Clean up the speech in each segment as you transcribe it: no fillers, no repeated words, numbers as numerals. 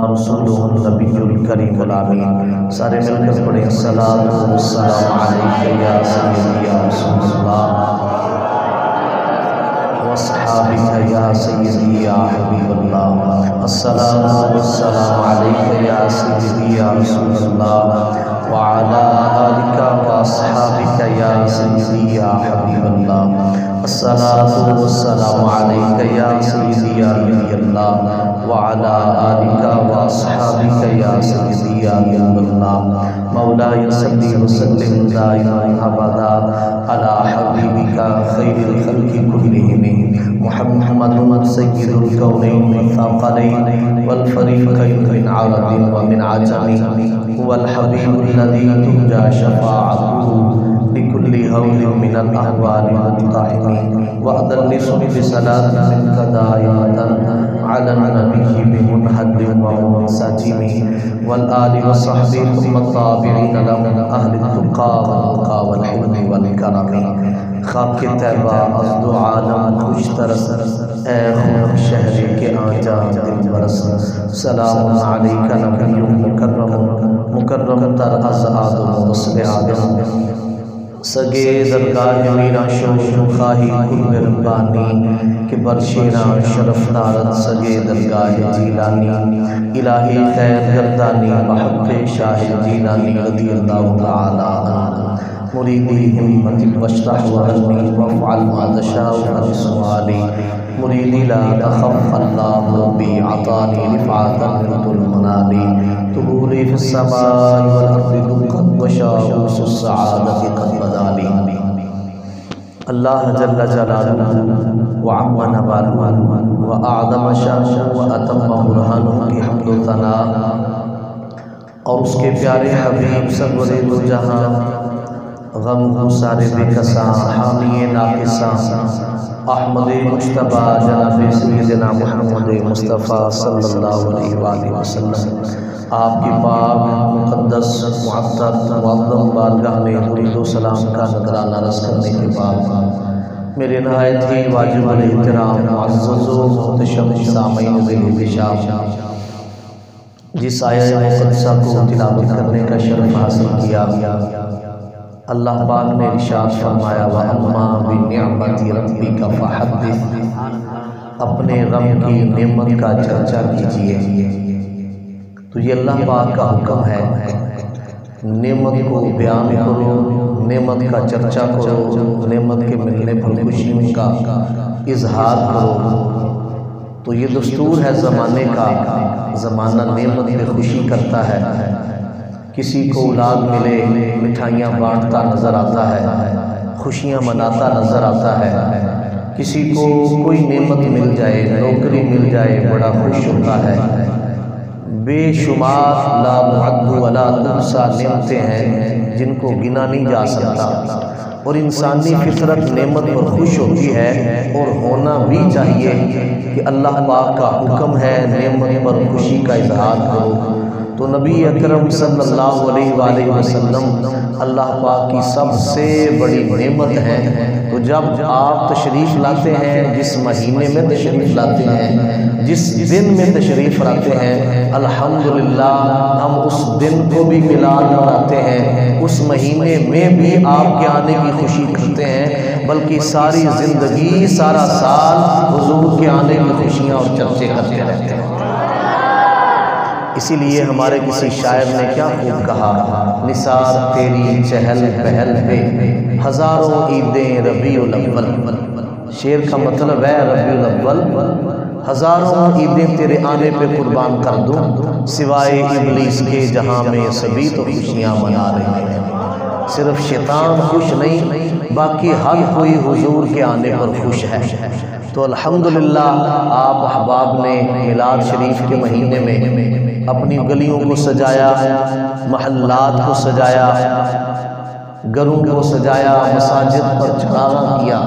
رسولہ النبی الکریم الامین۔ سارے مل کر پڑھیں الصلاۃ والسلام علیک یا سیدی یا رسول اللہ واصحابک یا سیدی یا حبیب اللہ۔ الصلاۃ والسلام علیک یا سیدی یا رسول اللہ وعلی آلک واصحابک یا سیدی یا حبیب اللہ۔ الصلاۃ والسلام علیک یا سیدی یا نبی اللہ وعلی آلک واصحابک یا سیدی یا نبی اللہ۔ مولاي صلی وسلم دائما ابدا علی حبیبک خیر الخلق کلہم محمد سید الکونین والثقلین والفریقین من عرب ومن عجم هو الحبیب الذی ترجى شفاعته لكل هول من الأهوال والطاعن وأدلس بصلاة منك دائمة على النبي بمنهد ومنسجم والآل والصحب ثم الطابعين لهم أهل التقى والوقى والحلم والكرم۔ خاک طیبہ از دو عالم خوش ترس اے خون شہر کے آجا دل برس۔ سلام علیکہ نبی مکرم تر از آدم وصل آدم۔ سگے درگاہ میرا شوق خواہی کل ربانی کہ برشیرہ شرف دارت سگے درگاہ جیلانی الہی خیر گردانی بحق شاہ جیلانی رضی اللہ تعالی عنہ۔ مریدی ہمت واشرح وحلمی وافعل ما تشاء عن سؤالی مریدی لا تخف اللہ ربی عطانی رفعتا لط المنالی تبولی فی السماء والارض دقت وشاؤس السعادت قد بدالی۔ اللہ جل جلالہ وعم نبالہ وأعظم شانہ وأتم برہانہ کی حمد و ثناء اور اس کے پیارے حبیب سرور دو جہاں غم گسار بے کساں حامی ناقصاں احمد مجتبیٰ جناب سیدنا محمد مصطفیٰ صلی اللہ علیہ وآلہ وسلم آپ کی پاک مقدس معطر معظم بارگاہ میں درود و سلام کا نذرانہ رس کرنے کے بعد میرے نہایت ہی واجب الاحترام معزز و محتشم سامعین ذیل انتشار جس آیہ مقدسہ کو تلاوت کرنے کا شرف حاصل کیا، اللہ پاک نے ارشاد فرمایا وَأَمَّا بِنِعْمَةِ رَبِّكَ فَحَدِّثْ، اپنے رب کی نعمت کا چرچا کیجئے۔ تو یہ اللہ پاک کا حکم ہے، نعمت کو بیان کرو، نعمت کا چرچا کرو، نعمت کے ملنے پر خوشی کا اظہار کرو۔ تو یہ دستور ہے زمانے کا، زمانہ نعمت پہ خوشی کرتا ہے۔ کسی کو اولاد ملے مٹھائیاں بانٹتا نظر آتا ہے، خوشیاں مناتا نظر آتا ہے۔ کسی کو کوئی نعمت مل جائے، نوکری مل جائے، بڑا خوش ہوتا ہے۔ بے شمار لا معد ولا تحصیٰ نعمتیں ہیں جن کو گنا نہیں جا سکتا، اور انسانی فطرت نعمت پر خوش ہوتی ہے، اور ہونا بھی چاہیے کہ اللہ پاک کا حکم ہے نعمت پر خوشی کا اظہار کرو۔ تو نبی اکرم صلی اللہ علیہ وآلہ وسلم اللہ پاک کی سب سے بڑی نعمت ہے۔ تو جب آپ تشریف لاتے ہیں، جس مہینے میں تشریف لاتے ہیں، جس دن میں تشریف لاتے ہیں، الحمدللہ ہم اس دن کو بھی میلاد مناتے ہیں، اس مہینے میں بھی آپ کے آنے کی خوشی کرتے ہیں، بلکہ ساری زندگی سارا سال حضور کے آنے کی خوشیاں اور چرچے کرتے رہتے ہیں۔ اسی لیے ہمارے کسی شاعر نے کیا خوب کہا، نثار تیری چہل پہل پہ ہزاروں عیدیں ربیع الاول۔ شعر کا مطلب ہے ربیع الاول ہزاروں عیدیں تیرے آنے پہ قربان کر دوں، سوائے ابلیس کے جہاں میں سبھی تو خوشیاں منا رہے ہیں۔ صرف شیطان خوش نہیں، باقی ہر کوئی حضور کے آنے پر خوش ہے۔ تو الحمدللہ آپ احباب نے میلاد شریف کے مہینے میں اپنی گلیوں کو سجایا، محلات کو سجایا، گھروں کو سجایا، مساجد پر چراغاں کیا،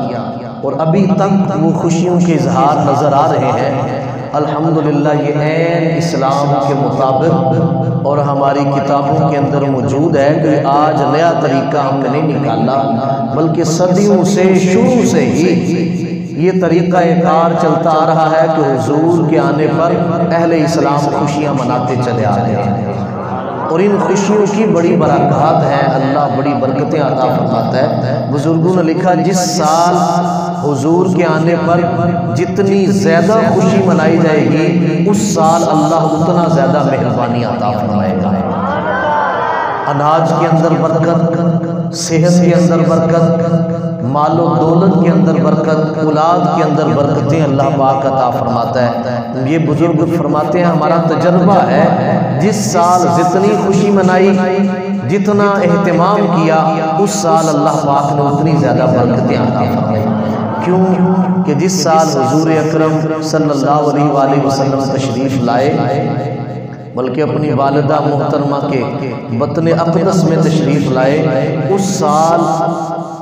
اور ابھی تک وہ خوشیوں کے اظہار نظر آ رہے ہیں۔ الحمدللہ یہ عین اسلام کے مطابق اور ہماری کتابوں کے اندر موجود ہے کہ آج نیا طریقہ ہم نے نہیں نکالا، بلکہ صدیوں سے شروع سے ہی یہ طریقہ کار چلتا آ رہا ہے کہ حضور کے آنے پر اہل اسلام خوشیاں مناتے چلے آ رہے ہیں، اور ان خوشیوں کی بڑی برکات ہیں، اللہ بڑی برکتیں عطا فرماتا ہے۔ بزرگوں نے لکھا جس سال حضور کے آنے پر جتنی زیادہ خوشی منائی جائے گی اس سال اللہ اتنا زیادہ مہربانی عطا فرمائے گا۔ اناج کے اندر برکت، صحت کے اندر برکت، مال و دولت کے اندر برکت، اولاد کے اندر برکتیں اللہ پاک عطا فرماتا ہے۔ یہ بزرگ فرماتے ہیں ہمارا تجربہ ہے، جس سال جتنی خوشی منائی، جتنا اہتمام کیا، اس سال اللہ پاک نے اتنی زیادہ برکتیں عطا فرمائی۔ کیوں کہ جس سال حضور اکرم صلی اللہ علیہ وآلہ وسلم تشریف لائے، بلکہ اپنی والدہ محترمہ کے بطن اقدس میں تشریف لائے، اس سال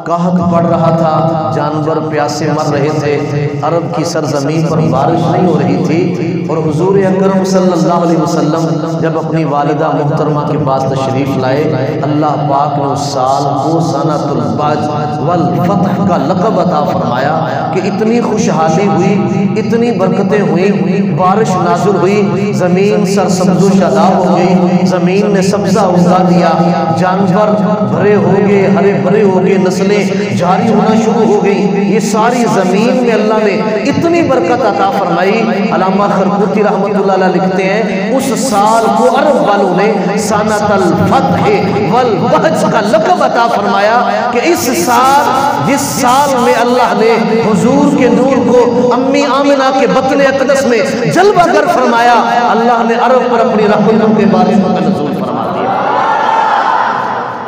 قحط پڑ رہا تھا، جانور پیاسے مر رہے تھے، عرب کی سرزمین پر بارش نہیں ہو رہی تھی، اور حضور اکرم صلی اللہ علیہ وسلم جب اپنی والدہ محترمہ کے پاس تشریف لائے، اللہ پاک نے اس سال کو سنۃ البعث والفتح کا لقب عطا فرمایا کہ اتنی خوشحالی ہوئی، اتنی برکتیں ہوئی، بارش نازل ہوئی، زمین سرسبز و شاداب ہو گئی، زمین نے سبزہ اگا دیا، جانور بھرے ہو گئے، ہرے بھرے ہو گئے، نسلیں جاری ہونا شروع ہو گئی۔ یہ ساری زمین میں اللہ نے اتنی برکت عطا فرمائی۔ علامہ خرقوتی رحمۃ اللہ علیہ لکھتے ہیں اس سال کو عرب والوں نے سنۃ الفتح والبہج کا لقب عطا فرمایا کہ اس سال، جس سال میں اللہ نے حضور کے نور کو امی آمنہ کے بطن اقدس میں جلوہ گر فرمایا، اللہ نے عرب پر اپنی رحمتوں کے بارشوں کا نزول فرما دیا۔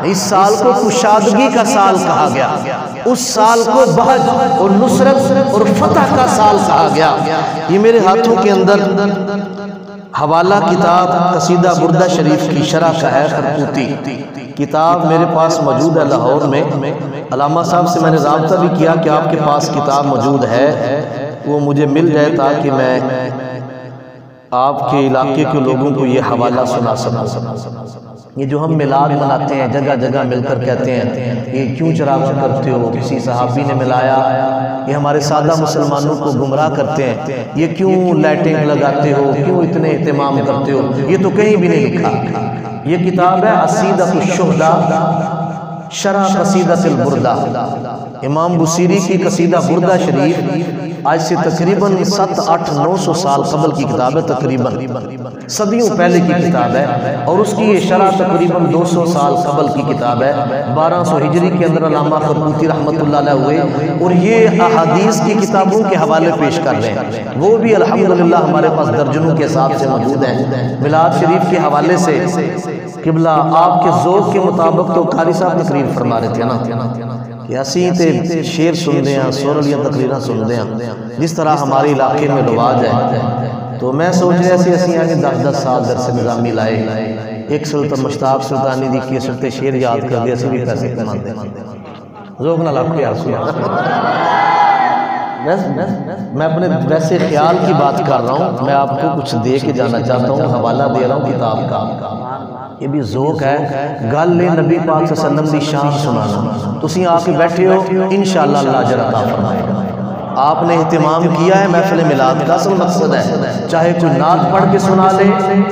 اس سال کو کشادگی کا سال کہا گیا، اس سال کو بہج اور نصرت اور فتح کا سال کہا گیا۔ یہ میرے ہاتھوں کے اندر حوالہ کتاب قصیدہ بردہ شریف کی شرح کا ہے، خرقوتی کتاب میرے پاس موجود ہے لاہور میں۔ علامہ صاحب سے میں نے رابطہ بھی کیا کہ آپ کے پاس کتاب موجود ہے، وہ مجھے مل جائے تاکہ میں آپ کے علاقے کے لوگوں کو یہ حوالہ سنا سکوں۔ یہ جو ہم میلاد مناتے ہیں، جگہ جگہ مل کر کہتے ہیں یہ کیوں چراغاں کرتے ہو، کسی صحابی نے ملایا، یہ ہمارے سادہ مسلمانوں کو گمراہ کرتے ہیں، یہ کیوں لائٹنگ لگاتے ہو، کیوں اتنے اہتمام کرتے ہو، یہ تو کہیں بھی نہیں لکھا۔ یہ کتاب ہے عصیدۃ الشہداء شرح قصیدۃ البردہ، امام بصیری کی قصیدہ بردہ شریف آج سے تقریباً 700-800-900 سال قبل کی کتاب ہے، تقریباً صدیوں پہلے کی کتاب ہے، اور اس کی یہ شرح تقریباً 200 سال قبل کی کتاب ہے۔ 1200 ہجری کے اندر علامہ خرقوتی رحمۃ اللہ علیہ ہوئے، اور یہ احادیث کی کتابوں کے حوالے پیش کر رہے ہیں، وہ بھی الحمدللہ ہمارے پاس درجنوں کے حساب سے موجود ہیں۔ میلاد شریف کے حوالے سے قبلہ آپ کے ذوق کے مطابق تو قاری صاحب تقریر فرما رہے تھے نا کہ اسی تے شعر سن دے ہیں، سور علیہ تقریرہ سن دے ہیں، جس طرح ہمارے علاقے میں رواج ہے۔ تو میں سوچ رہے ایسے ایسی آگے 10-10 سال درس نظامی لائے، ایک سلطان مشتاق سلطانی دی کی سلطے شعر یاد کر دیا، اسی بھی پیسے کماتے ہیں، ذوق نہ لاکھ کے آسو۔ میں اپنے ویسے خیال کی بات کر رہا ہوں، میں آپ کو کچھ دے کے جانا چاہتا ہوں، حوالہ دے رہا ہوں کتاب کا، یہ بھی ذوق ہے، گل لے نبی پاک صلی اللہ علیہ وسلم دی شان سنانا۔ تسی آ کے بیٹھے ہو، انشاءاللہ اللہ اجر عطا فرمائے گا۔ آپ نے اہتمام کیا ہے محفل میلاد کا، اصل مقصد ہے چاہے کوئی نعت پڑھ کے سنا لے،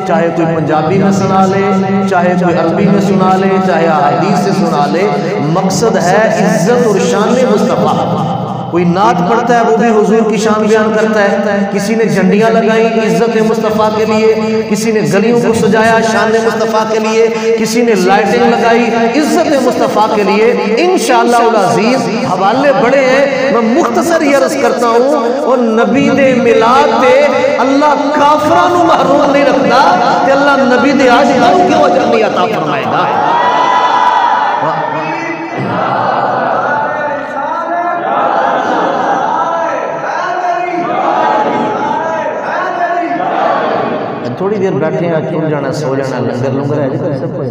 چاہے کوئی پنجابی میں سنا لے، چاہے کوئی عربی میں سنا لے، چاہے احادیث سے سنا لے، مقصد ہے عزت اور شان مصطفیٰ۔ کوئی نعت پڑھتا ہے وہ بھی حضور کی شان بیان کرتا ہے، کسی نے جھنڈیاں لگائیں عزت مصطفیٰ کے لیے، کسی نے گلیوں کو سجایا شان مصطفیٰ کے لیے، کسی نے لائٹنگ لگائی عزت مصطفیٰ کے لیے۔ انشاءاللہ العزیز حوالے بڑے ہیں، میں مختصر یہ عرض کرتا ہوں، اور نبی دے میلاد تے اللہ کافرانو محروم نہیں رکھتا کہ اللہ نبی دے عاشقانوں کی وجہ نہیں عطا فرمائے گا۔ تھوڑی دیر بیٹھے ہیں، چھوڑ جانا، سو جانا، لنگر لنگر ہے جی سب کوئی۔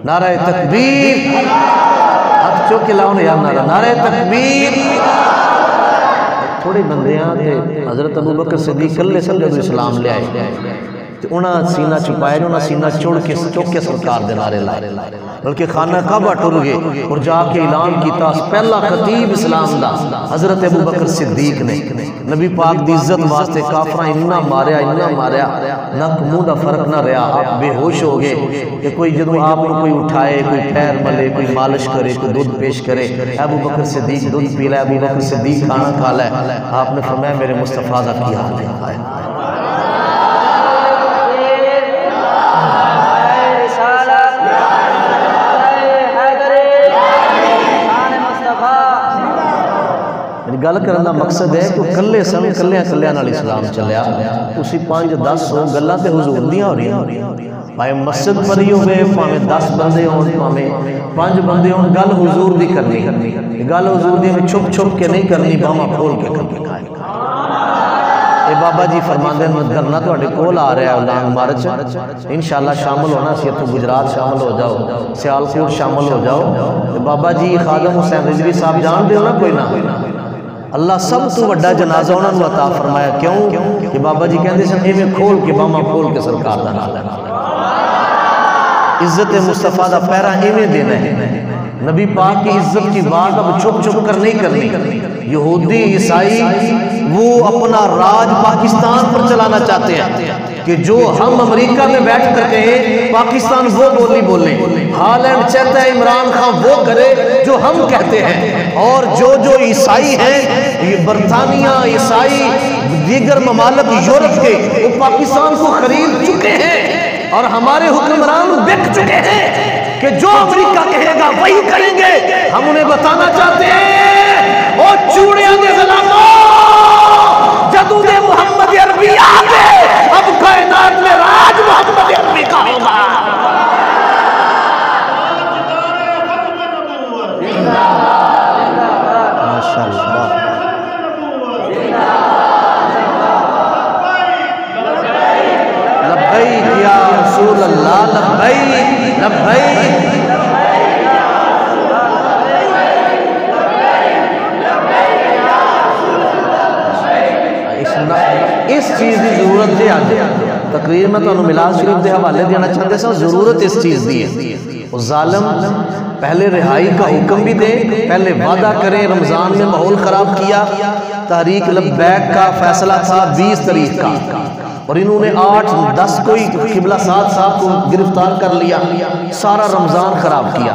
نعرہ تکبیر، ہاتھ چوک کے لاؤ یا نعرہ تکبیر۔ تھوڑے بندے ہیں کہ حضرت ابوبکر صدیق کلے سمجھے تو اسلام لے آئے، انہاں سینہ چھپائے انہاں سینہ چک کے سرکار دے نعرے لائے، بلکہ خانہ کعبہ ٹر گئے اور جا کے اعلان کیتا پہلا خطیب اسلام دا حضرت ابو بکر صدیق نے نبی پاک دی عزت واسطے کافراں انہاں ماریا نک منہ دا فرق نہ رہا، آپ بے ہوش ہو گئے کہ کوئی جدوں آپ کو کوئی اٹھائے، کوئی پیر ملے، کوئی مالش کرے، کوئی دودھ پیش کرے، ابو بکر صدیق دودھ پی لے، ابو بکر صدیق کھانا کھا لے، آپ نے فرمایا میرے مصطفیٰ دا کی حال ہے۔ گل کرنے کا مقصد ہے کہ کلے سن کلیاں نال اسلام چلیا، اسی 5-10 گلاں تے حضور دیاں ہو رہی ہیں، بھائی مسجد پڑھی ہوئے پاویں 10 بندے ہون پاویں 5 بندے ہون، گل حضور دی کرنی، گل حضور دی میں چھپ کے نہیں کرنی، باواں کھول کے کرنی۔ اے بابا جی فرماندے ہیں درنا تواڈے کول آ رہا ہے لانگ مارچ، انشاءاللہ شامل ہونا سی، تو گجرات شامل ہو جاؤ، سیالکوٹ شامل ہو جاؤ۔ بابا جی خادم حسین رضوی صاحب جان دے ہو نا کوئی نہ، اللہ سب تو وڈا جنازہ انہوں نے عطا فرمایا، کیوں کہ بابا جی کہندے سن ایویں کھول کے باواں کھول کے سرکار دا نام لینا، عزت مصطفیٰ دا پیرا ایویں دینا ہے۔ نبی پاک کی عزت کی بات اب چھپ کر نہیں کرنی۔ یہودی عیسائی وہ اپنا راج پاکستان پر چلانا چاہتے ہیں کہ جو ہم امریکہ میں بیٹھ کر کہیں پاکستان وہ بولی بولیں، ہالینڈ چاہتا ہے عمران خان وہ کرے جو ہم کہتے ہیں، اور جو عیسائی ہیں یہ برطانیہ عیسائی دیگر ممالک یورپ کے وہ پاکستان کو خرید چکے ہیں اور ہمارے حکمران بک چکے ہیں کہ جو امریکہ کہے گا وہی کریں گے۔ ہم انہیں بتانا چاہتے ہیں او چوڑیاں دے غلاموں، جدوں دے محمد عربی آگے اب کائنات میں راج محمد عربی کا ہوگا۔ ماشاءاللہ لبیک یا رسول اللہ، لبیک لبیک۔ اس چیز کی ضرورت ہے، آج تقریر میں تو میلاد شریف دے حوالے دینا چاہتے ہیں، ضرورت اس چیز دی ہے۔ وہ ظالم پہلے رہائی کا حکم بھی دیں، پہلے وعدہ کریں، رمضان میں ماحول خراب کیا، تحریک لبیک کا فیصلہ تھا 20 تاریخ کا، اور انہوں نے 8-10 کوئی قبلہ سعد صاحب کو گرفتار کر لیا، سارا رمضان خراب کیا۔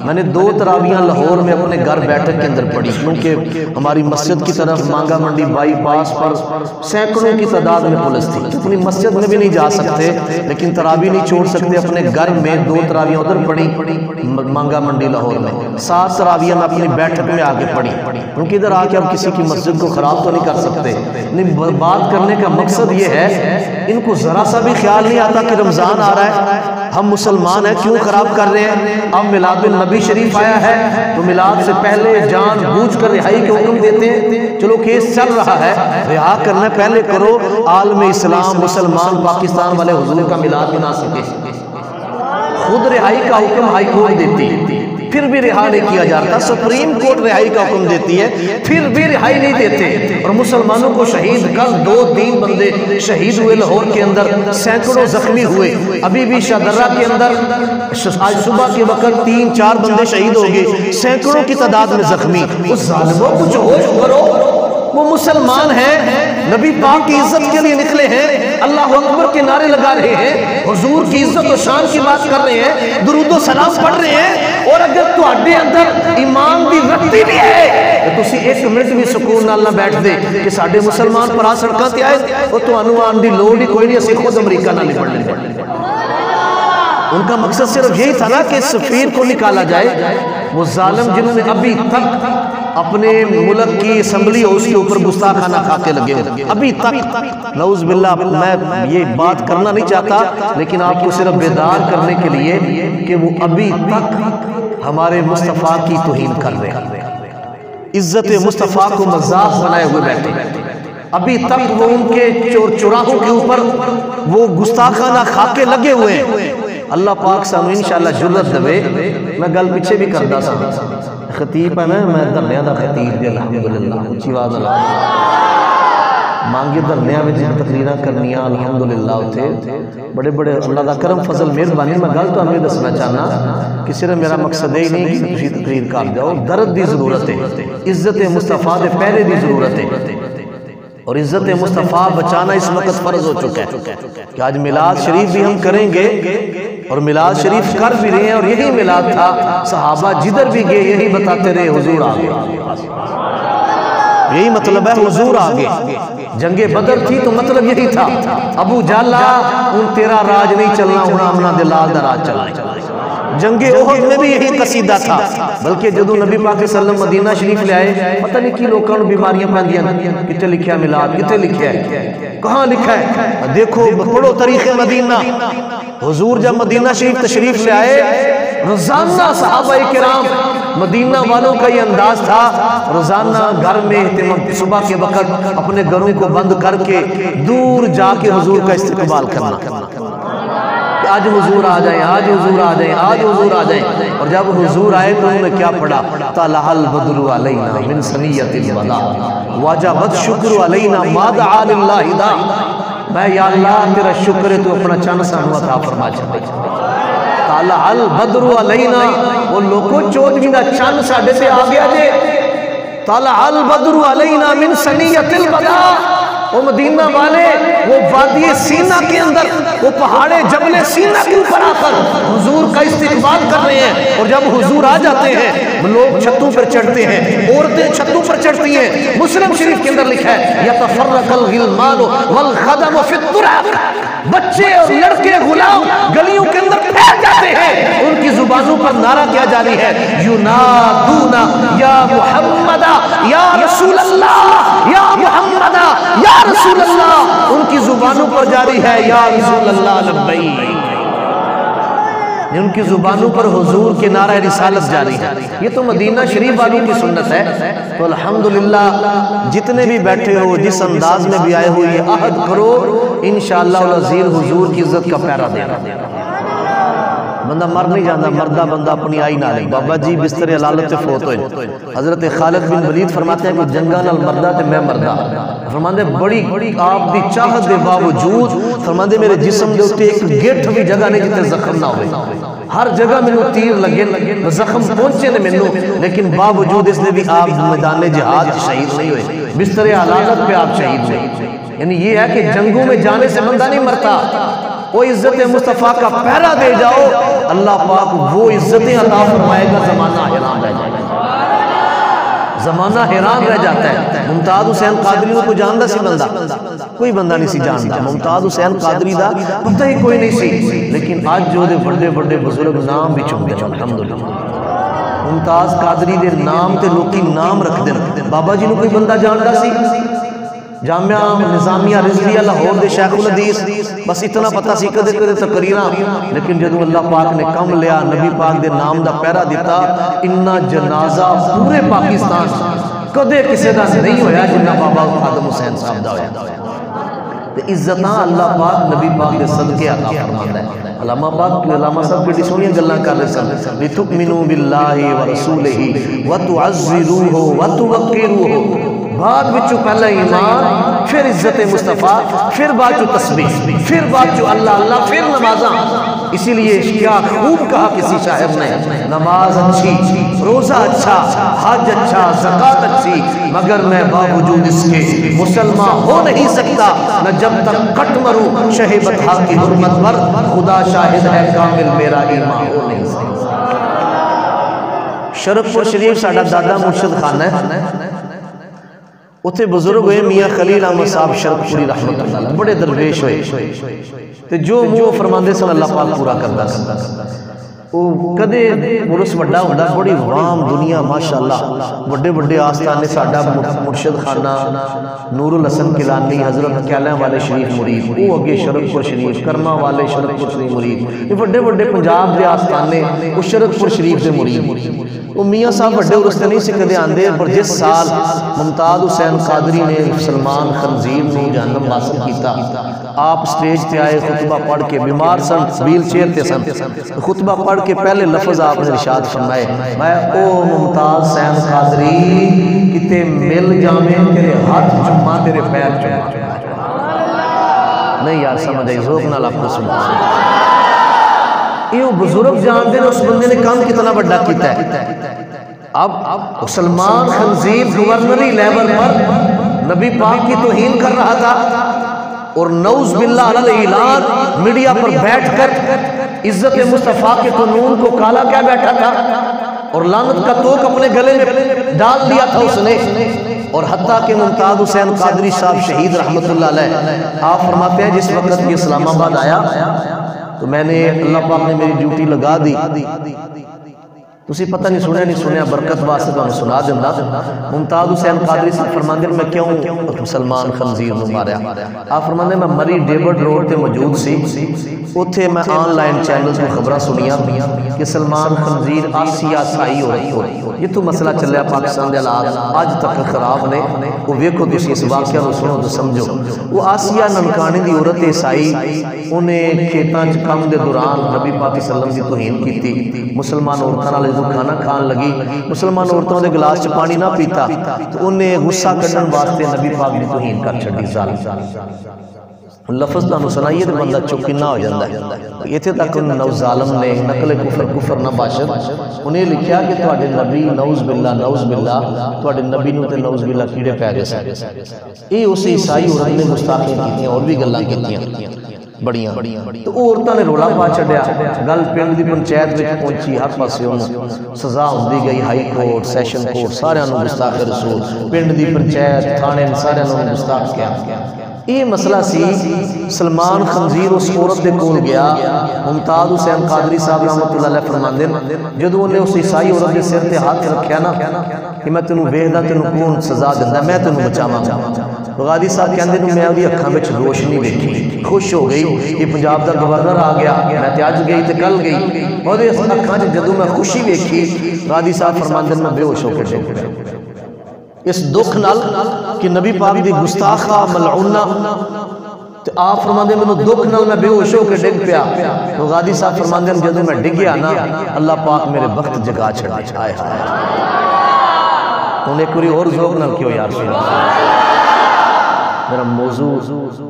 میں نے 2 تراویاں لاہور میں اپنے گھر بیٹھک کے اندر پڑھی، کیونکہ ہماری مسجد کی طرف مانگا منڈی بائی پاس پر سینکڑوں کی تعداد میں پولیس تھی، اپنی مسجد میں بھی نہیں جا سکتے، لیکن تراوی نہیں چھوڑ سکتے، اپنے گھر میں 2 تراویاں ادھر پڑھی مانگا منڈی لاہور میں، 7 تراویاں میں اپنی بیٹھک میں آگے پڑھی، کیونکہ ادھر آ کے ہم کسی کی مسجد کو خراب تو نہیں کر سکتے۔ بات کرنے کا مقصد یہ ہے ان کو ذرا سا بھی خیال نہیں آتا کہ رمضان آ رہا ہے، ہم مسلمان ہیں، کیوں خراب کر رہے ہیں؟ اب میلاد النبی شریف آیا ہے تو میلاد سے پہلے جان بوجھ کر رہائی کے حکم دیتے ہیں۔ چلو کیس چل رہا ہے، رہا کرنا پہلے کرو، عالم اسلام مسلمان پاکستان والے حضور کا میلاد بنا سکے۔ خود رہائی کا حکم ہائی کورٹ دیتی، پھر بھی رہا نہیں کیا جاتا، سپریم کورٹ رہائی کا حکم دیتی ہے، پھر بھی رہائی نہیں دیتے، اور مسلمانوں کو شہید کل 2-3 بندے شہید ہوئے لاہور کے اندر، سینکڑوں زخمی ہوئے، ابھی بھی شادرہ کے اندر آج صبح کے وقت 3-4 بندے شہید ہو گئے، سینکڑوں کی تعداد میں زخمی۔ اس ظالموں کچھ ہوش کرو، وہ مسلمان ہیں، نبی پاک کی عزت کے لیے نکلے ہیں، اللہ اکبر کے نعرے لگا رہے ہیں، حضور کی عزت و شان کی بات کر رہے ہیں، درود و سلام پڑھ رہے ہیں، اور اگر تواڈے اندر ایمان دی رتی بھی ہے تو تسی 1 منٹ بھی سکون نال نہ بیٹھ دے کہ ساڈے مسلمان پرا سڑکاں تے آئے اور تانوں آن دی لوڑ ہی کوئی نہیں، اسی خود امریکہ نال نپٹ لیں۔ ان کا مقصد صرف یہی تھا نا کہ سفیر کو نکالا جائے۔ وہ ظالم جنہوں نے ابھی تک اپنے ملک کی اسمبلی اور اس کے اوپر گستاخانہ کھاتے لگے ہوئے، ابھی تک، نعوذ باللہ، میں یہ بات کرنا نہیں چاہتا لیکن آپ کو صرف بیدار کرنے کے لیے کہ وہ ابھی تک ہمارے مصطفیٰ کی توہین کر رہے ہیں، عزت مصطفیٰ کو مذاق بنائے ہوئے بیٹھے، ابھی تک وہ ان کے چوراہوں کے اوپر وہ گستاخانہ کھاتے لگے ہوئے ہیں۔ اللہ پاک سانو انشاءاللہ جرت دے۔ میں گل پیچھے بھی کردا سا، خطیب ہے میں دھرنیاں دا خطیب دی الحمدللہ، اچھی آواز اللہ، مانگے دھرنیاں میں جن تقریرہ کرنیاں الحمدللہ ہوتے بڑے بڑے اللہ دا کرم فضل مہربانی میں گل تو ہمیں دسنا چاہنا کہ صرف میرا مقصد ہی نہیں کہ تسی تقریر کر جاؤ درد دی ضرورت ہے عزت مصطفیٰ دے پہرے دی ضرورت ہے اور عزت مصطفیٰ بچانا اس وقت فرض ہو چکا ہے کہ آج میلاد شریف بھی ہم کریں گے اور میلاد شریف کر بھی رہے ہیں اور یہی میلاد تھا صحابہ جدھر بھی گئے یہی بتاتے رہے حضور آگے یہی مطلب ہے حضور آگے جنگ بدر تھی تو مطلب یہی تھا ابو جالا ان تیرا راج نہیں چلنا ہونا ہمنا دلال دا راج چلنا جنگ احد میں بھی یہی قصیدہ تھا بلکہ جدو نبی پاک صلی اللہ علیہ وسلم مدینہ شریف لے آئے پتہ نہیں کی لوگوں نے بیماریاں پہندیاں کتے لکھیا میلاد کتے لکھیا ہے کہاں لکھا ہے دیکھو پڑھو تاریخ مدینہ حضور جب مدینہ شریف تشریف لے آئے روزانہ صحابہ کرام مدینہ والوں کا یہ انداز تھا روزانہ گھر میں صبح کے وقت اپنے گھروں کو بند کر کے دور جا کے حضور کا استقبال کرنا آج حضور آ جائیں آج حضور آ جائیں آج حضور آ جائیں اور جب حضور آئے تو انہوں نے کیا پڑھا طلع البدر علینا من ثنیۃ الوداع وجبت شکر علینا ما دعا للہ دا میں یا اللہ تیرا شکر ہے تو اپنا چند سانو عطا فرما چھے طلع البدر علینا وہ لوگوں چودھویں دا چند ساڑھے سے آ گیا جے طلع البدر علینا من ثنیۃ الوداع وہ مدینہ والے وہ وادی سینہ کے اندر وہ پہاڑے جبل سینہ کے اوپر آ کر حضور کا استقبال کر رہے ہیں اور جب حضور آ جاتے ہیں لوگ چھتوں پر چڑھتے ہیں عورتیں چھتوں پر چڑھتی ہیں مسلم شریف کے اندر لکھا ہے یتفرق الغلمان والخدم فی التراب بچے اور لڑکے غلام گلیوں کے اندر پھیل جاتے ہیں ان کی زبانوں پر نعرہ کیا جاری ہے ینادونا یا محمد یا رسول اللہ یا محمد یا رسول اللہ ان کی زبانوں پر جاری ہے یا رسول اللہ لبیک ان کی زبانوں پر حضور کے نعرہ رسالت جاری ہے یہ تو مدینہ شریف والوں کی سنت ہے تو الحمدللہ جتنے بھی بیٹھے ہو جس انداز میں بھی آئے ہو یہ عہد کرو انشاءاللہ العزیز حضور کی عزت کا پیرا دینا بندہ مر نہیں جانا مردہ بندہ اپنی آئی نہ لیں بابا جی بستر علالت سے فوت ہوئے حضرت خالد بن ولید فرماتے ہیں کہ جنگا نال مردہ تے میں مردہ فرماندے بڑی آپ دی چاہت دے باوجود فرماندے میرے جسم دے اٹھے ایک گیٹ بھی جگہ نہیں جتے زخم نہ ہوئے ہر جگہ میں نے تیر لگے زخم پہنچے نے میں لیکن باوجود اس نے بھی آپ میدان جہاد شہید نہیں ہوئے بستر علالت پہ آپ شہید ہوئے یعنی یہ ہے کہ جنگوں میں جانے سے بندہ نہیں مرتا وہ عزت مصطفیٰ کا پہرا دے جاؤ اللہ پاک وہ عزتیں عطا فرمائے گا زمانہ حیران رہ جائے گا زمانہ حیران رہ جاتا ہے ممتاز حسین قادری کو جاندہ سی بندہ کوئی بندہ نہیں سی جاندہ ممتاز حسین قادری دا پتہ ہی کوئی نہیں سی لیکن آج جو دے بڑے بڑے بزرگ نام بھی چون دے الحمدللہ ممتاز قادری دے نام تے لوکی نام رکھ دے بابا جی نے کوئی بندہ جاندہ سی جامعہ نظامیہ رضویہ لاہور دے شیخ الحدیث بس اتنا پتہ سی کدے کدے تقریرہ لیکن جدو اللہ پاک نے کم لیا نبی پاک دے نام دا پیرا دیتا انہا جنازہ پورے پاکستان کدے کسے دا نہیں ہویا جنہا بابا آدم حسین صاحب دا ہویا عزتاں اللہ پاک نبی پاک دے صدقے عطا فرماتا ہے علامہ پاک کی علامہ صاحب کی سونی گلاں کر رہے سن لتؤمنوا باللہ ورسولہ وتعزروہ وتوقروہ بعد وچو پہلا ایمان پھر عزت مصطفیٰ پھر بعد چو تسبیح پھر بعد چو اللہ اللہ پھر نمازاں اسی لیے کیا خوب کہا کسی شاعر نے نماز اچھی روزہ اچھا حج اچھا زکاة اچھی مگر میں باوجود اس کے مسلمان ہو نہیں سکتا نہ جب تک کٹ مروں شہ بطحا کی حرمت پر خدا شاہد ہے کامل میرا ایمان ہو نہیں سکتا شرف پور شریف ساڑھا دادا مرشد خانہ ہے اتھے بزرگ ہوئے میاں خلیل احمد صاحب شرف پوری رحمت اللہ بڑے درویش ہوئے تے جو منہ فرماندے سن اللہ پاک پورا کردا سن وہ کدے مرس وڈا ہوندا بڑی عوام دنیا ماشاءاللہ بڑے بڑے آستانے ساڈا مرشد خانہ نور الحسن کیلانی حضرت کیلیاں والے شریف مرید وہ اگے شرف پور شریف کرما والے شرف پور شریف مرید یہ بڑے بڑے پنجاب دے آستانے وہ شرف پور شریف دے مرید وہ میاں صاحب بڑے عرصے نہیں سی کدے آندے، پر جس سال ممتاز حسین قادری نے سلمان خنزیر نو جہنم واصل کیتا، آپ سٹیج تے آئے، خطبہ پڑھ کے، بیمار سن، ویل چیئر تے سن، خطبہ پڑھ کے پہلے لفظ آپ نے ارشاد فرمائے، میں او ممتاز حسین قادری کتے مل جامے تیرے ہاتھ چما تیرے پیر چما۔ نہیں یار سمجھ آئی، ذوق نال آپ کو سمجھ یہ بزرگ جان دے اس بندے نے کام کتنا بڑا کیتا ہے۔ اب سلمان خنزیر گورنری لیول پر نبی پاک کی توہین کر رہا تھا، اور نعوذ باللہ علی اعلان میڈیا پر بیٹھ کر عزت مصطفیٰ کے قانون کو کالا کیا بیٹھا تھا، اور لعنت کا توق اپنے گلے میں ڈال دیا تھا اس نے۔ اور حتیٰ کہ ممتاز حسین قادری صاحب شہید رحمت اللہ علیہ، آپ فرماتے ہیں جس وقت یہ اسلام آباد آیا تو میں نے، اللہ پاک نے میری ڈیوٹی لگا دی، تسی پتہ نہیں سنیا برکت واسطے تو ہمیں سنا دینا۔ ممتاز حسین قادری صاحب فرماندے میں کیوں سلمان خنزیر نو ماریا؟ آپ فرماندے میں مری ڈیوڈ روڈ تے موجود سی، اتھے میں آن لائن چینل کو خبرہ سنیا کہ سلمان خنزیر آسیہ سائی عورت کو، یہ تو مسئلہ چلیا پاکستان دے حالات آج تک خراب نے، وہ ویکھو تسی اس واقعہ کو سنو تو سمجھو۔ وہ آسیہ ننکانی دی عورت عیسائی، انہیں کھیتاں چ کم دے دوران نبی پاک صلی اللہ علیہ وسلم دی توہین کیتی، مسلمان عورتاں نال کھانا کھان لگی، مسلمان عورتوں نے گلاس چ پانی نہ پیتا تو انہیں غصہ کڈن واسطے نبی پاک دی توہین کر چھڈی۔ ظالم لفظ تانوں سنائیے تے بندہ چپ نہ ہو جاندا ہے۔ ایتھے تک نو ظالم نے نقل کفر نہ باشد، انہیں لکھیا کہ تواڈے نبی نعوذ باللہ تواڈے نبی نو تے نعوذ باللہ کیڑے پے گئے سن۔ اے اس عیسائی عورت نے گستاخیاں کیتیاں، اور بھی گلاں کیتیاں بڑیاں، تو عورتاں نے رولا پا چھڈیا، گل پنڈ دی پنچایت وچ پہنچی، ہر پاسے انہوں سزا ہوندی گئی، ہائی کورٹ، سیشن کورٹ، سارے انہوں گستاخ رسول، پنڈ دی پنچایت، تھانے سارے انہوں گستاخ کیا۔ یہ مسئلہ سی، سلمان خنزیر اس عورت دے کول گیا، ممتاز حسین قادری صاحب رحمت اللہ علیہ فرماندے جدو انہیں اس عیسائی عورت دے سر تے ہاتھ رکھیا نا کہ میں تینوں ویکھدا تینوں کون سزا دیندا، میں تینوں بچاواں گا۔ غادی صاحب کہندے میں اودی اکھاں وچ روشنی ویکھی، خوش ہو گئی، یہ پنجاب دا گورنر آ گیا، میں تے اج گئی تے کل گئی، اور اس اکھاں وچ جدوں میں خوشی ویکھی، غادی صاحب فرماندے میں بے ہوش ہو کے ڈگ پیا اس دکھ نال کہ نبی پاک دی گستاخہ ملعونہ، تو آپ فرماندے میں دکھ نال میں بے ہوش ہو کے ڈگ پیا۔ تو غادی صاحب فرماندے میں جدوں میں ڈگیا نا، اللہ پاک میرے وقت جگا چھڑی، آئے ہائے انہیں کوئی اور ذوق نال کیوں یار سنا۔ میرا موضوع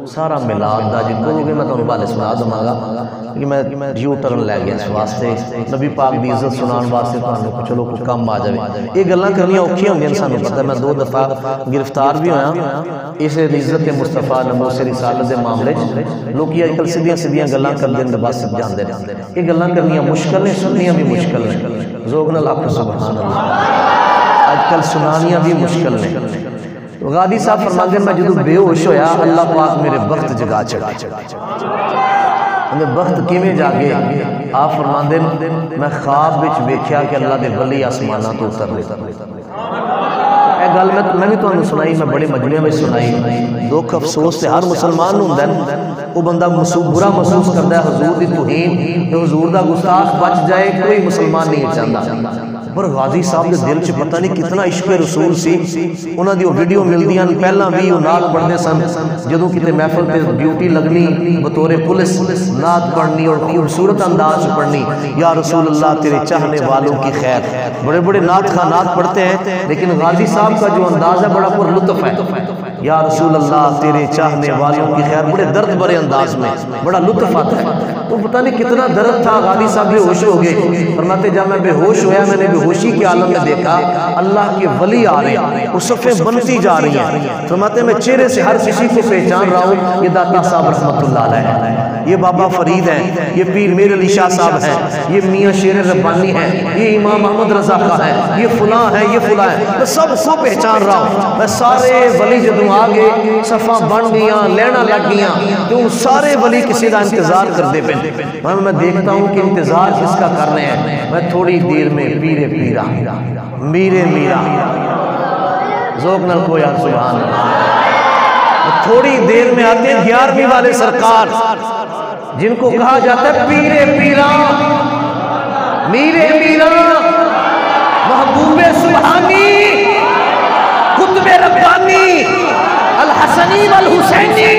سارا میلاد دا جی کہو گے میں تو انہوں سنا دوں گا کہ میں یو ٹرن لے گیا اس واسطے نبی پاک دی عزت سنان واسطے تو انہوں چلو کچھ کم آ جائے۔ یہ گلاں کرنیاں اوکھیاں ہوندیاں انسانوں پتہ ہے، میں 2 دفعہ گرفتار بھی ہویا اس عزت مصطفیٰ نموس رسالت دے معاملے لوگ یہ اجکل سیدھیاں گلاں کر دیں بس جاندے رہتے ہیں۔ یہ گلاں کرنیاں مشکل ہیں، سننیاں بھی مشکل ہیں، ذوق نال آکھو سبحان اللہ، اجکل سنانیاں بھی مشکل ہیں۔ غادی صاحب فرماندے میں جدو بے ہوش ہویا، اللہ پاک میرے وقت جگا چھڑا، انہیں وقت کیویں جاگے؟ آپ فرماندے میں خواب وچ ویکھیا کہ اللہ دے ولی آسماناں تو اتر رہے۔ اے گل میں بھی تو سنائی، میں بڑے مجموعے میں سنائی، دکھ افسوس سے ہر مسلمان ہوندا ہے، وہ بندہ برا محسوس کرتا ہے حضور دی توہین، حضور دا گستاخ بچ جائے کوئی مسلمان نہیں چاہتا۔ پر غازی صاحب دے دل چ پتہ نہیں کتنا عشق رسول سی، انہاں دی ویڈیو ملدیاں پہلا بھی وہ نعت پڑھنے سن، جدوں کتے محفل تے ڈیوٹی لگنی بطور پولیس نعت پڑھنی اور خوبصورت انداز پڑھنی، یا رسول اللہ تیرے چاہنے والوں کی خیر۔ بڑے بڑے نعت خواہ نعت پڑھتے ہیں، لیکن غازی صاحب کا جو انداز ہے بڑا پر لطف ہے، یا رسول اللہ تیرے چاہنے والوں کی خیر، بڑے درد بھرے انداز میں بڑا لطف آتا ہے۔ تو پتہ نہیں کتنا درد تھا، غازی صاحب بے ہوش ہو گئے۔ فرماتے جب میں بے ہوش ہویا، میں نے بے ہوشی کے عالم میں دیکھا اللہ کے ولی آ رہے ہیں، وہ صفیں بنتی جا رہی ہیں۔ فرماتے میں چہرے سے ہر کسی کو پہچان رہا ہوں، یہ داتا صاحب رحمت اللہ علیہ، یہ بابا فرید ہیں، یہ پیر میر علی شاہ صاحب ہیں، یہ میاں شیر ربانی ہیں، یہ امام محمد رضا کا ہے، یہ فلاں ہے، یہ فلاں ہے، میں سب کو پہچان رہا ہوں۔ میں سارے ولی جدوں آگے صفحہ بن گیاں، لینا لگ گیاں، تو سارے ولی کسی کا انتظار کر دے پہ میں دیکھتا ہوں کہ انتظار کس کا کر رہے ہیں۔ میں تھوڑی دیر میں پیرے پیرا میرے میرا ذوق نال کو یار سبحان اللہ، تھوڑی دیر میں آتے ہیں 11ویں والے سرکار جن کو کہا جاتا ہے پیرے پیرا میرے میرا محبوب سبحانی قطب ربانی الحسنی والحسینی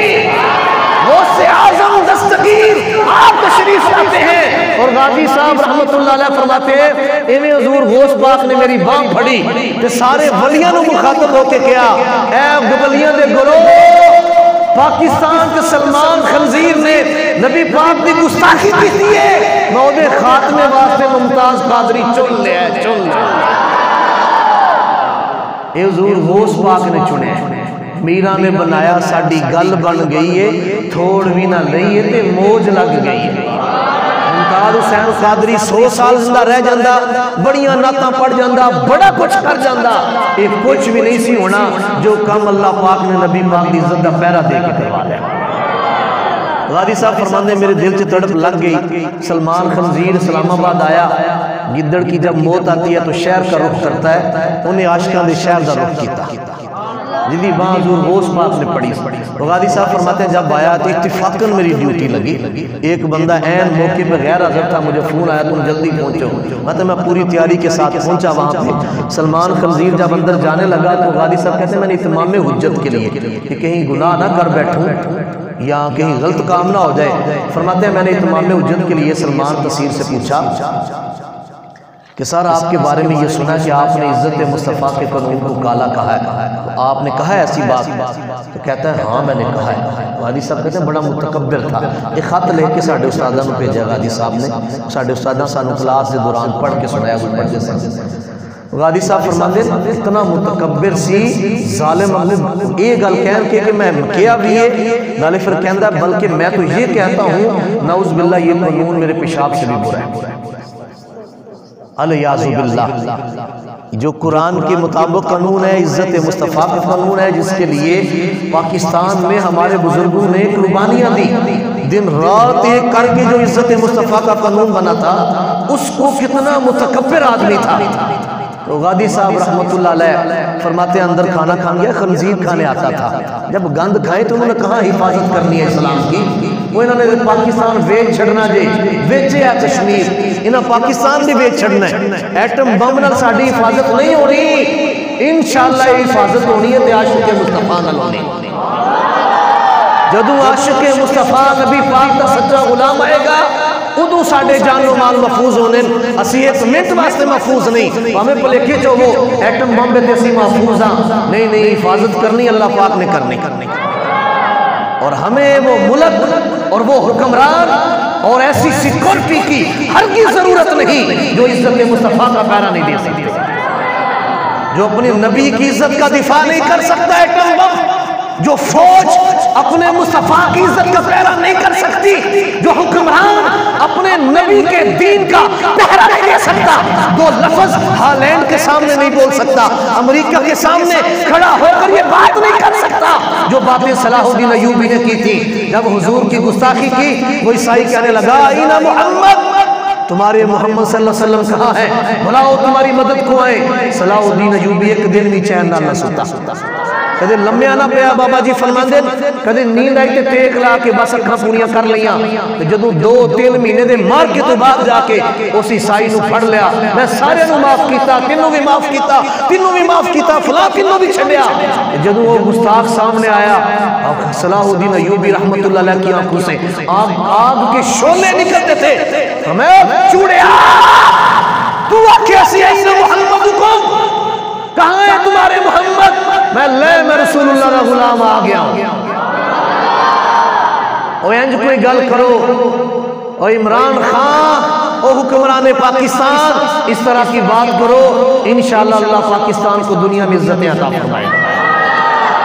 غوث اعظم دستگیر آپ تشریف لاتے ہیں اور غازی صاحب رحمت اللہ علیہ فرماتے ہیں ایویں حضور غوث پاک نے میری باں پھڑی کہ سارے ولیاں نو مخاطب ہو کے کیا اے گبلیاں دے گروہ پاکستان کے سلمان خنزیر نے نبی پاک دی گستاخی کی ہے میں دے خاتمے واسطے ممتاز قادری چن لیا ہے چن لیا اے حضور غوث پاک نے چنے میرا نے بنایا ساڑی گل بن گئی ہے تھوڑ بھی نہ لئی ہے تے موج لگ گئی ہے ممتاز حسین قادری 100 سال زندہ رہ جاندہ بڑیاں ناتاں پڑھ جاندہ بڑا کچھ کر جاندہ ایک کچھ بھی نہیں سی ہونا جو کم اللہ پاک نے نبی پاک دی عزت دا پیرا دے کے کروا لیا غازی صاحب فرماندے میرے دل سے تڑپ لگ گئی سلمان خنزیر اسلام آباد آیا گدڑ کی جب موت آتی ہے تو شہر کا رخ کرتا ہے انہیں عاشقاں دے شہر دا رخ کیتا جدی باں حضور غوث پاک نے پڑھی غازی صاحب فرماتے ہیں جب آیا تو اتفاقاً میری ڈیوٹی لگی ایک بندہ این موقع پہ غیر حاضر تھا مجھے فون آیا تم جلدی پہنچو مطلب میں پوری تیاری کے ساتھ پہنچا وہاں پہ سلمان خنزیر جب اندر جانے لگا تو غازی صاحب کہتے ہیں میں نے اتمام حجت کے لیے کہ کہیں گناہ نہ کر بیٹھوں یا کہیں غلط کام نہ ہو جائے فرماتے ہیں میں نے اتمام حجت کے لیے سلمان تصیر سے پوچھا کہ سر آپ کے بارے میں یہ سنا کہ آپ نے عزت مصطفیٰ کے قانون کو کالا کہا ہے آپ نے کہا ہے ایسی بات تو کہتا ہے ہاں میں نے کہا ہے غازی صاحب کہتے ہیں بڑا متکبر تھا ایک خط لے کے ساڑھے استادہ میں بھیجا غازی صاحب نے ساڑھے استادہ سانو کلاس کے دوران پڑھ کے سنایا وہ پڑھتے سن غازی صاحب فرماتے ہیں اتنا متکبر سی ظالم یہ گل کہن کے کہ میں کیا بھی ہے نالے پھر کہندہ بلکہ میں تو یہ کہتا ہوں نعوذ باللہ یہ قانون میرے پیشاب سے بھی برا ہے علیہ باللہ جو قرآن کے مطابق قانون ہے عزت مصطفیٰ کا قانون ہے جس کے لیے پاکستان میں ہمارے بزرگوں نے قربانیاں دی دن رات ایک کر کے جو عزت مصطفیٰ کا قانون بنا تھا اس کو کتنا متکبر آدمی تھا تو غازی صاحب رحمت اللہ علیہ فرماتے ہیں اندر کھانا کھان گیا خنزیر کھانے آتا تھا جب گند کھائے تو انہوں نے کہاں حفاظت کرنی ہے اسلام کی وہ انہوں نے پاکستان ویچ چھڑنا جے ویچے ہے کشمیر انہوں پاکستان بھی ویچ چھڑنا ہے ایٹم بم نال ساڑی حفاظت نہیں ہو رہی انشاءاللہ حفاظت ہونی ہے تے عاشق مصطفیٰ نال ہونی جدو عاشق مصطفیٰ نبی پاک دا سچا غلام آئے گا ادو ساڑھے جان و مال محفوظ ہونے اسی ایک منٹ واسطے محفوظ نہیں ہمیں پلیکے جو وہ ایٹم بم بے تیسی محفوظ ہاں نہیں حفاظت کرنی اللہ پاک نے کرنی اور ہمیں وہ ملک اور وہ حکمران اور ایسی سیکورٹی کی ہر کی ضرورت نہیں جو عزت مصطفیٰ کا پیرا نہیں دے سکتے جو اپنے نبی کی عزت کا دفاع نہیں کر سکتا ایٹم بم جو فوج اپنے مصطفیٰ کی عزت کا پہرا نہیں کر سکتی جو حکمران اپنے نبی کے دین کا پہرا نہیں دے سکتا دو لفظ ہالینڈ کے سامنے نہیں بول سکتا امریکہ کے سامنے کھڑا ہو کر یہ بات نہیں کر سکتا جو باتیں صلاح الدین ایوبی نے کی تھی جب حضور کی گستاخی کی وہ عیسائی کہنے لگا اینا محمد تمہارے محمد صلی اللہ علیہ وسلم کہاں ہے بلاؤ تمہاری مدد کو آئے صلاح الدین ایوبی ایک دن بھی چین نہ سوتا کدے لمحہ نہ پیا بابا جی فرماندے کدے نیند آئی تے ٹیک لا کے بس اکھاں پوریاں کر لیاں جدوں 2-3 مہینے دے مار کے تو بعد جا کے اس عیسائی نو پھڑ لیا میں سارے نو معاف کیتا تینوں بھی معاف کیتا تینوں بھی معاف کیتا فلاں تینوں بھی چھڈیا جدوں وہ گستاخ سامنے آیا صلاح الدین ایوبی رحمت اللہ علیہ کی آنکھوں سے آگ کے شعلے نکلتے تھے فرمایا چوڑیا تو کیسی ہے محمد کو کہاں ہے تمہارے محمد میں رسول اللہ کا غلام آ گیا او انج کوئی گل کرو او عمران خان او حکمران پاکستان اس طرح کی بات کرو انشاءاللہ اللہ پاکستان کو دنیا میں عزت عطا فرمائے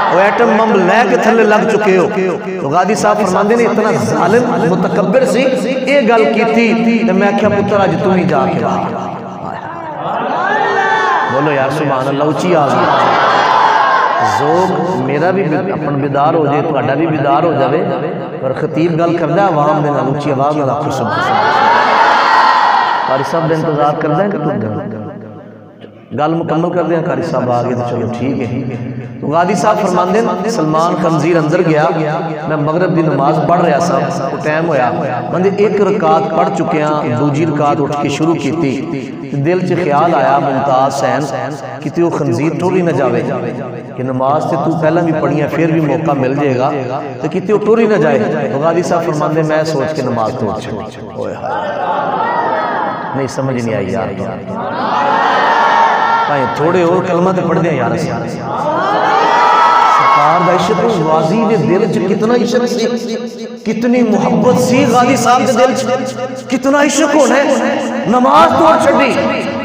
او ایٹم بم لے کے تھلے لگ چکے ہو تو غازی صاحب فرماندے نے اتنا ظالم متکبر سی یہ گل کی تھی تو میں کیا پتر آج تم ہی جا کے بولو یار سبحان اللہ اچھی آگئی ذوق میرا بھی اپن بیدار ہو جائے تو اڈا بھی بیدار ہو جائے اور خطیب گل کردہ عوام نے اچھی آواز میں لاکھو سبحان قاری صاحب دے انتظار کردہ ہے کہ تو گل مکمل کر دیں قاری صاحب آگے تو چلو ٹھیک ہے. تو غازی صاحب فرماندے سلمان خنزیر اندر گیا میں مغرب دی نماز پڑھ رہا سا وہ ٹائم ہویا بندے ایک رکعت پڑھ چکے ہیں دوجی رکعت اٹھ کے شروع کیتی دل چ خیال آیا ممتاز حسین کتے وہ خنزیر ٹوری نہ جاوے کہ نماز تے تو پہلا بھی پڑھیاں پھر بھی موقع مل جائے گا تو کتے وہ ٹوری نہ جائے. تو غازی صاحب فرماندے میں سوچ کے نماز توڑ چھوڑی. نہیں سمجھ نہیں آئی یار تھوڑے اور کلمہ تے پڑھ دیں یار سرکار دا عشق غازی دے دل چ کتنا عشق سی کتنی محبت سی غازی صاحب دے دل چ کتنا عشق ہونا ہے نماز توڑ چھڑی.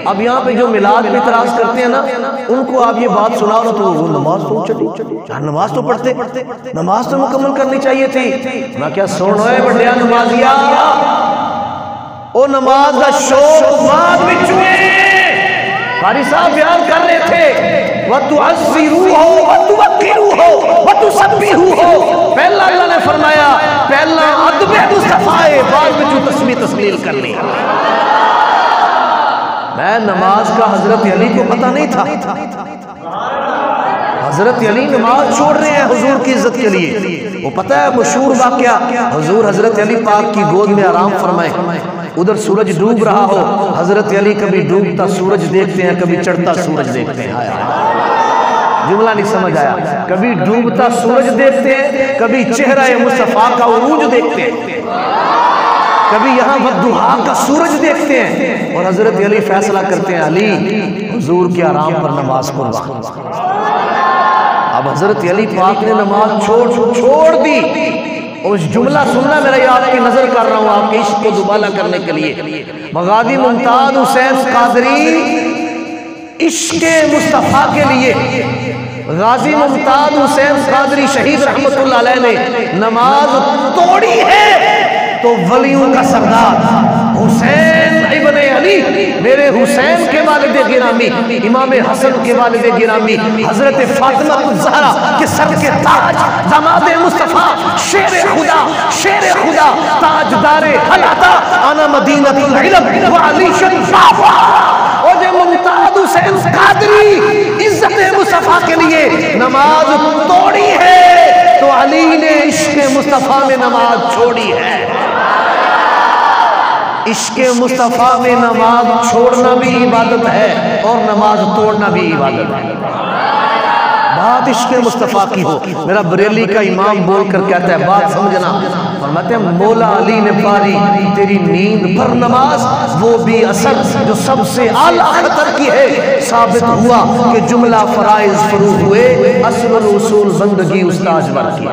اب یہاں پہ جو میلاد پہ اعتراض کرتے ہیں نا ان کو آپ یہ بات سناؤ نا تو وہ نماز توڑ چھڑی نماز تو پڑھتے نماز تو مکمل کرنی چاہیے تھی. میں کیا سن ہوئے بڑھیا نمازیا او نماز دا شوق بعد میں چوئے قاری صاحب بیان کر رہے تھے وَتُعَزِّرُوهُ وَتُوَقِّرُوهُ وَتُسَبِّحُوهُ. پہلا اللہ نے فرمایا پہلا ادب مصطفیٰ بعد میں جو تسبیح تسلیل کر لی. میں نماز کا حضرت علی کو پتہ نہیں تھا. حضرت علی نماز چھوڑ رہے ہیں حضور کی عزت کے لیے. وہ پتہ ہے مشہور واقعہ حضور حضرت علی پاک کی گود میں آرام فرمائے ادھر سورج ڈوب رہا ہو حضرت علی کبھی ڈوبتا سورج دیکھتے ہیں کبھی چڑھتا سورج دیکھتے ہیں. جملہ نہیں سمجھ آیا کبھی ڈوبتا سورج دیکھتے ہیں کبھی چہرہ مصطفیٰ کا عروج دیکھتے ہیں کبھی یہاں والضحیٰ کا سورج دیکھتے ہیں. اور حضرت علی فیصلہ کرتے ہیں علی حضور کے آرام پر نماز قربان. اب حضرت علی پاک نے نماز چھوڑ دی. اس جملہ سننا میرا یہ آپ کی نظر کر رہا ہوں آپ کے عشق کو دوبالا کرنے کے لیے. غازی ممتاز حسین قادری عشق مصطفیٰ کے لیے غازی ممتاز حسین قادری شہید رحمت اللہ علیہ نے نماز توڑی ہے تو ولیوں کا سردار حسین ابن علی میرے حسین کے والد گرامی امام حسن کے والد گرامی حضرت فاطمہ الزہرا کے سر کے تاج داماد مصطفیٰ شیر خدا تاجدار حلاتا انا مدینہ العلم وعلی شفافہ. اور جو ممتاز حسین قادری عزت مصطفیٰ کے لیے نماز توڑی ہے تو علی نے عشق مصطفیٰ میں نماز چھوڑی ہے. عشق مصطفیٰ میں نماز چھوڑنا بھی عبادت ہے اور نماز توڑنا بھی عبادت ہے. بات عشق مصطفیٰ کی ہو میرا بریلی کا امام بول کر کہتا ہے بات سمجھنا فرماتے ہیں مولا علی نے پاری تیری نیند پر نماز وہ بھی اثر جو سب سے اعلیٰ خطر کی ہے. ثابت ہوا کہ جملہ فرائض فروغ ہوئے اصل اصول بندگی استاج بر کی.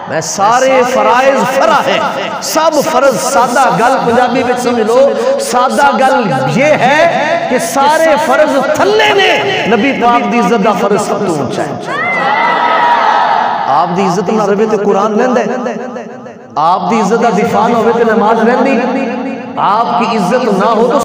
میں سارے فرائض فرا ہے سب فرض سادہ گل پنجابی میں سمجھ لو سادہ گل یہ ہے کہ سارے فرض تھلے نے نبی پاک دی عزت دا فرض سب تو اونچا ہے. آپ دی عزت نہ رہے تو قرآن لیندے آپ دی عزت دا دفاع نہ ہوئے تو نماز لیندی آپ کی عزت نہ ہو تو